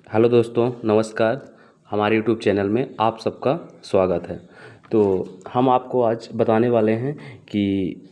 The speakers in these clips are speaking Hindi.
हेलो दोस्तों, नमस्कार। हमारे यूट्यूब चैनल में आप सबका स्वागत है। तो हम आपको आज बताने वाले हैं कि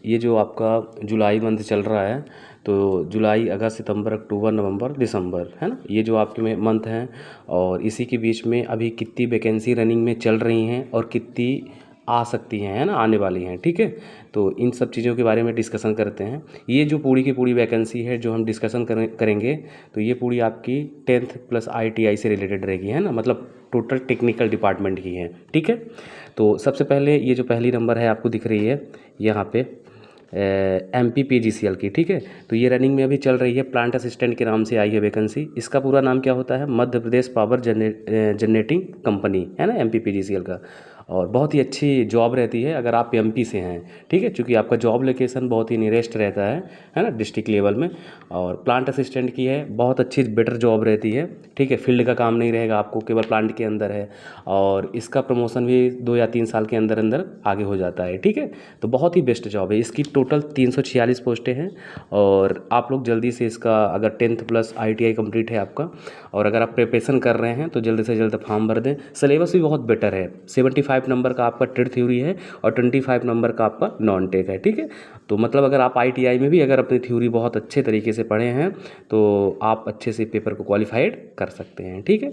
ये जो आपका जुलाई मंथ चल रहा है, तो जुलाई, अगस्त, सितंबर, अक्टूबर, नवंबर, दिसंबर, है ना, ये जो आपके में मंथ हैं, और इसी के बीच में अभी कितनी वैकेंसी रनिंग में चल रही हैं और कितनी आ सकती हैं, है ना, आने वाली हैं। ठीक है, तो इन सब चीज़ों के बारे में डिस्कशन करते हैं। ये जो पूरी की पूरी वैकेंसी है जो हम डिस्कशन करेंगे, तो ये पूरी आपकी 10th प्लस ITI से रिलेटेड रहेगी, है ना, मतलब टोटल टेक्निकल डिपार्टमेंट की है। ठीक है, तो सबसे पहले ये जो पहली नंबर है आपको दिख रही है यहाँ पे, MPPGCL की। ठीक है, तो ये रनिंग में अभी चल रही है, प्लांट असिस्टेंट के नाम से आई है वैकेंसी। इसका पूरा नाम क्या होता है? Madhya Pradesh power generating company, है ना, MPPGCL का। और बहुत ही अच्छी जॉब रहती है अगर आप MP से हैं। ठीक है, क्योंकि आपका जॉब लोकेशन बहुत ही नियरेस्ट रहता है ना, डिस्ट्रिक्ट लेवल में। और प्लांट असिस्टेंट की है, बहुत अच्छी बेटर जॉब रहती है। ठीक है, फील्ड का काम नहीं रहेगा आपको, केवल प्लांट के अंदर है। और इसका प्रमोशन भी 2 या 3 साल के अंदर अंदर आगे हो जाता है। ठीक है, तो बहुत ही बेस्ट जॉब है। इसकी टोटल 346 पोस्टें हैं। और आप लोग जल्दी से इसका, अगर 10th प्लस ITI कंप्लीट है आपका, और अगर आप प्रिपरेशन कर रहे हैं, तो जल्द से जल्द फॉर्म भर दें। सिलेबस भी बहुत बेटर है। 75 नंबर का आपका ट्रेड थ्योरी है और 25 नंबर का आपका नॉन टेक है। ठीक है, तो मतलब अगर आप ITI में भी अगर अपनी थ्योरी बहुत अच्छे तरीके से पढ़े हैं, तो आप अच्छे से पेपर को क्वालिफाइड कर सकते हैं। ठीक है,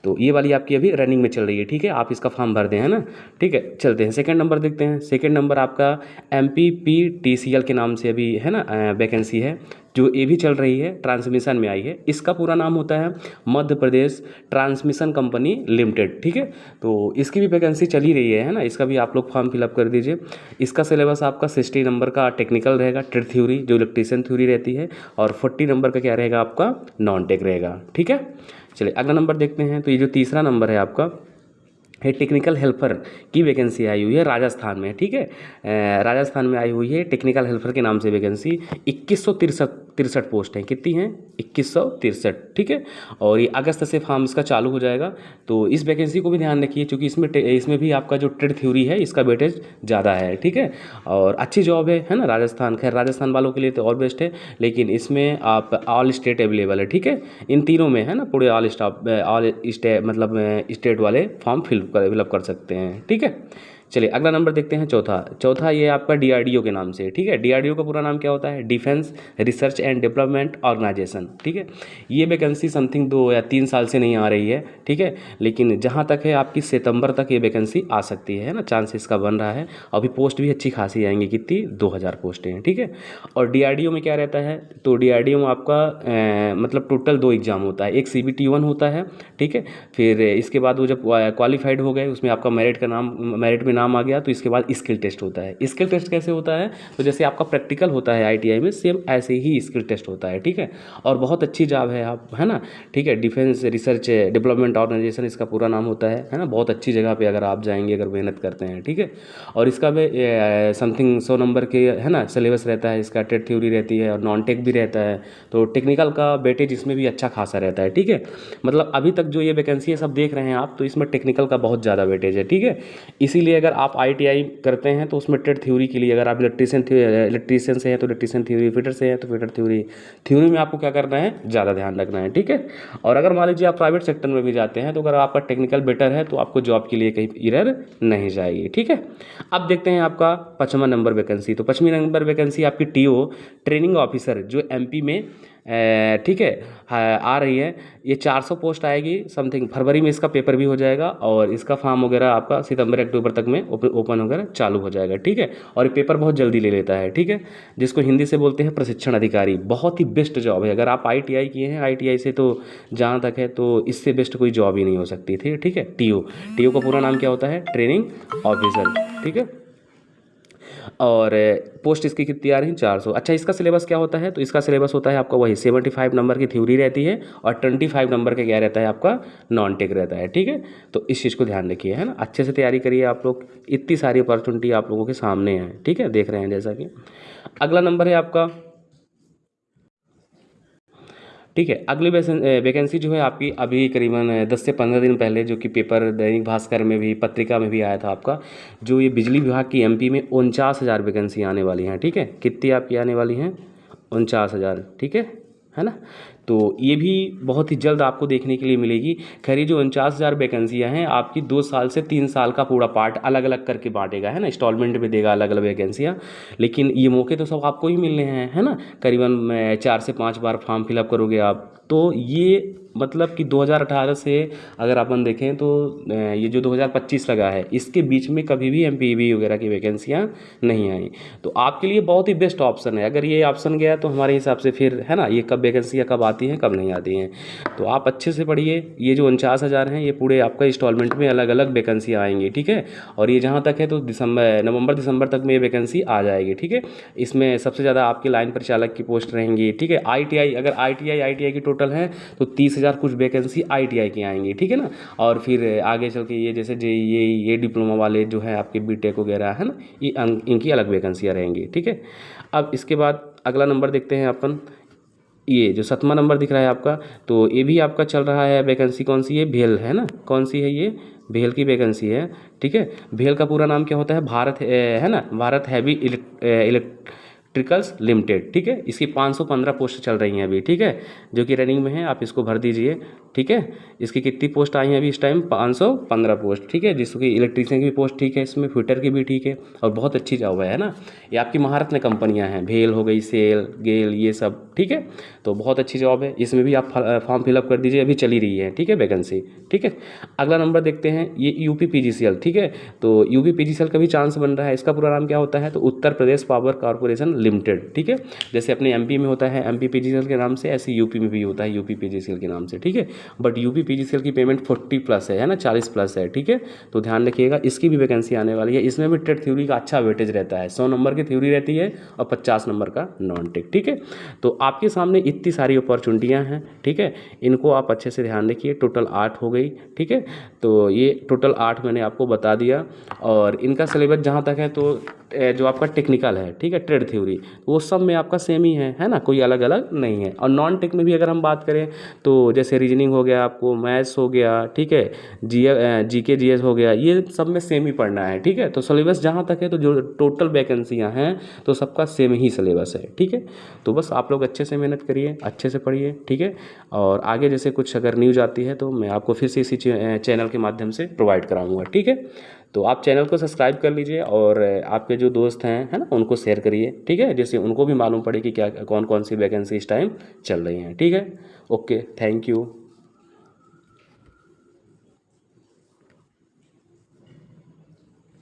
तो ये वाली आपकी अभी रनिंग में चल रही है। ठीक है, आप इसका फॉर्म भर दें, है ना। ठीक है, चलते हैं सेकंड नंबर देखते हैं। सेकंड नंबर आपका MPPTCL के नाम से अभी, है ना, वैकेंसी है, जो ये भी चल रही है, ट्रांसमिशन में आई है। इसका पूरा नाम होता है Madhya Pradesh transmission company limited. ठीक है, तो इसकी भी वैकेंसी चल ही रही है ना, इसका भी आप लोग फॉर्म फिलअप कर दीजिए। इसका सिलेबस आपका 60 नंबर का टेक्निकल रहेगा, ट्रेड थ्योरी जो इलेक्ट्रीशियन थ्योरी रहती है, और 40 नंबर का क्या रहेगा आपका, नॉन टेक रहेगा। ठीक है, चलिए अगला नंबर देखते हैं। तो ये जो तीसरा नंबर है आपका, है टेक्निकल हेल्पर की वैकेंसी आई हुई है राजस्थान में। ठीक है, राजस्थान में आई हुई है टेक्निकल हेल्पर के नाम से वैकेंसी। 2163 पोस्ट हैं। कितनी हैं? 2163। ठीक है, और ये अगस्त से फॉर्म इसका चालू हो जाएगा। तो इस वैकेंसी को भी ध्यान रखिए, क्योंकि इसमें भी आपका जो ट्रेड थ्योरी है, इसका वेटेज ज़्यादा है। ठीक है, और अच्छी जॉब है ना, राजस्थान। खैर, राजस्थान वालों के लिए तो और बेस्ट है, लेकिन इसमें आप ऑल स्टेट अवेलेबल है। ठीक है, इन तीनों में, है ना, पूरे ऑल स्टेट, मतलब स्टेट वाले फॉर्म फिलअप कर सकते हैं। ठीक है, चलिए अगला नंबर देखते हैं। चौथा चौथा ये आपका DRDO के नाम से है। ठीक है, DRDO का पूरा नाम क्या होता है? Defence research and development organisation. ठीक है, ये वैकेंसी समथिंग 2 या 3 साल से नहीं आ रही है। ठीक है, लेकिन जहाँ तक है आपकी सितंबर तक ये वैकेंसी आ सकती है ना, चांस इसका बन रहा है। अभी पोस्ट भी अच्छी खासी आएंगी, कितनी, 2000 पोस्टें हैं। ठीक है, और DRDO में क्या रहता है? तो DRDO में आपका मतलब टोटल 2 एग्ज़ाम होता है। एक CBT 1 होता है। ठीक है, फिर इसके बाद वो जब क्वालिफाइड हो गए, उसमें आपका मेरिट में नाम आ गया, तो इसके बाद स्किल टेस्ट होता है। स्किल टेस्ट कैसे होता है? तो जैसे आपका प्रैक्टिकल होता है ITI में, सेम ऐसे ही स्किल टेस्ट होता है। ठीक है, और बहुत अच्छी जॉब है आप, है ना। ठीक है, डिफेंस रिसर्च डेवलपमेंट ऑर्गेनाइजेशन इसका पूरा नाम होता है ना। बहुत अच्छी जगह पे अगर आप जाएंगे, अगर मेहनत करते हैं। ठीक है, और इसका भी समथिंग 100 नंबर के, है ना, सिलेबस रहता है इसका, ट्रेड थ्योरी रहती है और नॉन टेक भी रहता है। तो टेक्निकल का वेटेज इसमें भी अच्छा खासा रहता है। ठीक है, मतलब अभी तक जो ये वैकेंसी है सब देख रहे हैं आप, तो इसमें टेक्निकल का बहुत ज़्यादा वेटेज है। ठीक है, इसीलिए अगर आप ITI करते हैं, तो उसमें ट्रेड थ्योरी के लिए, अगर आप इलेक्ट्रीशियन से हैं तो इलेक्ट्रीशियन थ्योरी, फिटर से हैं तो फिटर थ्योरी में आपको क्या करना है, ज़्यादा ध्यान रखना है। ठीक है, और अगर मान लीजिए आप प्राइवेट सेक्टर में भी जाते हैं, तो अगर आपका टेक्निकल बेटर है, तो आपको जॉब के लिए कहीं इरर नहीं जाएगी। ठीक है, अब देखते हैं आपका 5वां नंबर वैकेंसी। तो 5वीं नंबर वैकेंसी आपकी TO ट्रेनिंग ऑफिसर, जो MP में ठीक है, आ रही है। ये 400 पोस्ट आएगी समथिंग। फरवरी में इसका पेपर भी हो जाएगा, और इसका फॉर्म वगैरह आपका सितंबर अक्टूबर तक में ओपन वगैरह चालू हो जाएगा। ठीक है, और ये पेपर बहुत जल्दी ले लेता है। ठीक है, जिसको हिंदी से बोलते हैं प्रशिक्षण अधिकारी। बहुत ही बेस्ट जॉब है। अगर आप ITI किए हैं, ITI से, तो जहाँ तक है, तो इससे बेस्ट कोई जॉब ही नहीं हो सकती थी। ठीक है, TO का पूरा नाम क्या होता है? Training officer. ठीक है, और पोस्ट इसकी कितनी आ रही है? 400। अच्छा, इसका सिलेबस क्या होता है? तो इसका सिलेबस होता है आपका वही 75 नंबर की थ्योरी रहती है, और 25 नंबर का क्या रहता है आपका, नॉन टेक रहता है। ठीक है, तो इस चीज़ को ध्यान रखिए, है ना, अच्छे से तैयारी करिए आप लोग। इतनी सारी अपॉर्चुनिटी आप लोगों के सामने है। ठीक है, देख रहे हैं जैसा कि। अगला नंबर है आपका। ठीक है, अगली वैकेंसी जो है आपकी, अभी करीबन 10 से 15 दिन पहले, जो कि पेपर दैनिक भास्कर में भी, पत्रिका में भी आया था आपका, जो ये बिजली विभाग की MP में 49,000 वैकेंसी आने वाली हैं। ठीक है, कितनी आपकी आने वाली हैं? 49,000। ठीक है ना। तो ये भी बहुत ही जल्द आपको देखने के लिए मिलेगी। खैर ये जो 49,000 वैकेंसियाँ हैं आपकी 2 साल से 3 साल का पूरा पार्ट अलग अलग करके बांटेगा, है ना, इंस्टॉलमेंट में देगा अलग अलग वैकेंसियाँ। लेकिन ये मौके तो सब आपको ही मिलने हैं, है ना, करीबन 4 से 5 बार फॉर्म फिलअप करोगे आप। तो ये मतलब कि 2018 से अगर अपन देखें तो ये जो 2025 लगा है इसके बीच में कभी भी एमपीवी वगैरह की वैकेंसियाँ नहीं आई। तो आपके लिए बहुत ही बेस्ट ऑप्शन है। अगर ये ऑप्शन गया तो हमारे हिसाब से फिर, है ना, ये कब वैकेंसियाँ कब आती हैं कब नहीं आती हैं। तो आप अच्छे से पढ़िए। ये जो 49,000 हैं ये पूरे आपका इंस्टॉलमेंट में अलग अलग वैकेंसियाँ आएंगी, ठीक है। और ये जहाँ तक है तो नवंबर दिसंबर तक में ये वैकेंसी आ जाएगी, ठीक है। इसमें सबसे ज़्यादा आपकी लाइन परिचालक की पोस्ट रहेंगी, ठीक है। आईटीआई, अगर आईटीआई की टोटल है तो 30,000 कुछ वैकेंसी आईटीआई की आएंगी, ठीक है ना। और फिर आगे चल के ये जैसे ये डिप्लोमा वाले जो है आपके बीटेक वगैरह, है ना, ये इनकी अलग वैकेंसियाँ रहेंगी, ठीक है। अब इसके बाद अगला नंबर देखते हैं अपन। ये जो 7वां नंबर दिख रहा है आपका, तो ये भी आपका चल रहा है वैकेंसी। कौन सी है? भेल, है ना, कौन सी है ये? भेल की वैकेंसी है, ठीक है। भेल का पूरा नाम क्या होता है? भारत है ना, भारत हैवी इलेक्ट्रिकल्स लिमिटेड, ठीक है। इसकी 515 पोस्ट चल रही हैं अभी, ठीक है, जो कि रनिंग में है। आप इसको भर दीजिए, ठीक है। इसकी कितनी पोस्ट आई हैं अभी इस टाइम? 515 पोस्ट, ठीक है, जिसकी इलेक्ट्रीशियन की भी पोस्ट ठीक है, इसमें फिटर की भी ठीक है। और बहुत अच्छी जॉब है ना। ये आपकी महारत में कंपनियां हैं, भेल हो गई, सेल, गेल, ये सब, ठीक है। तो बहुत अच्छी जॉब है, इसमें भी आप फॉर्म फिलअप कर दीजिए, अभी चली रही है, ठीक है, वैकेंसी, ठीक है। अगला नंबर देखते हैं, ये यूपी पीजीसीएल, ठीक है। तो यूपी पीजीसीएल का भी चांस बन रहा है। इसका पूरा नाम क्या होता है? तो Uttar Pradesh power corporation limited, ठीक है। जैसे अपने एमपी में होता है एमपी पीजीसीएल के नाम से, ऐसे यूपी में भी होता है यूपी पीजीसीएल के नाम से, ठीक है। बट यूपी पीजीसीएल की पेमेंट 40+ है ना, 40+ है, ठीक है। तो ध्यान रखिएगा, इसकी भी वैकेंसी आने वाली है। इसमें भी टेट थ्योरी का अच्छा वेटेज रहता है, 100 नंबर की थ्योरी रहती है और 50 नंबर का नॉन टेक, ठीक है। तो आपके सामने इतनी सारी अपॉर्चुनिटियाँ हैं, ठीक है। इनको आप अच्छे से ध्यान रखिए। टोटल 8 हो गई, ठीक है। तो ये टोटल 8 मैंने आपको बता दिया। और इनका सिलेबस जहाँ तक है तो जो आपका टेक्निकल है, ठीक है, ट्रेड थ्योरी, वो सब में आपका सेम ही है ना, कोई अलग अलग नहीं है। और नॉन टेक में भी अगर हम बात करें तो जैसे रीजनिंग हो गया, आपको मैथ्स हो गया, ठीक है, जीके जीएस हो गया, ये सब में सेम ही पढ़ना है, ठीक है। तो सिलेबस जहाँ तक है तो जो टोटल वैकेंसियाँ हैं तो सबका सेम ही सिलेबस है, ठीक है। तो बस आप लोग अच्छे से मेहनत करिए, अच्छे से पढ़िए, ठीक है। और आगे जैसे कुछ अगर न्यूज़ आती है तो मैं आपको फिर से इसी चैनल के माध्यम से प्रोवाइड कराऊंगा, ठीक है। तो आप चैनल को सब्सक्राइब कर लीजिए और आपके जो दोस्त हैं, है ना, उनको शेयर करिए, ठीक है, जिससे उनको भी मालूम पड़े कि क्या कौन कौन सी वैकेंसी इस टाइम चल रही हैं, ठीक है। Okay, thank you.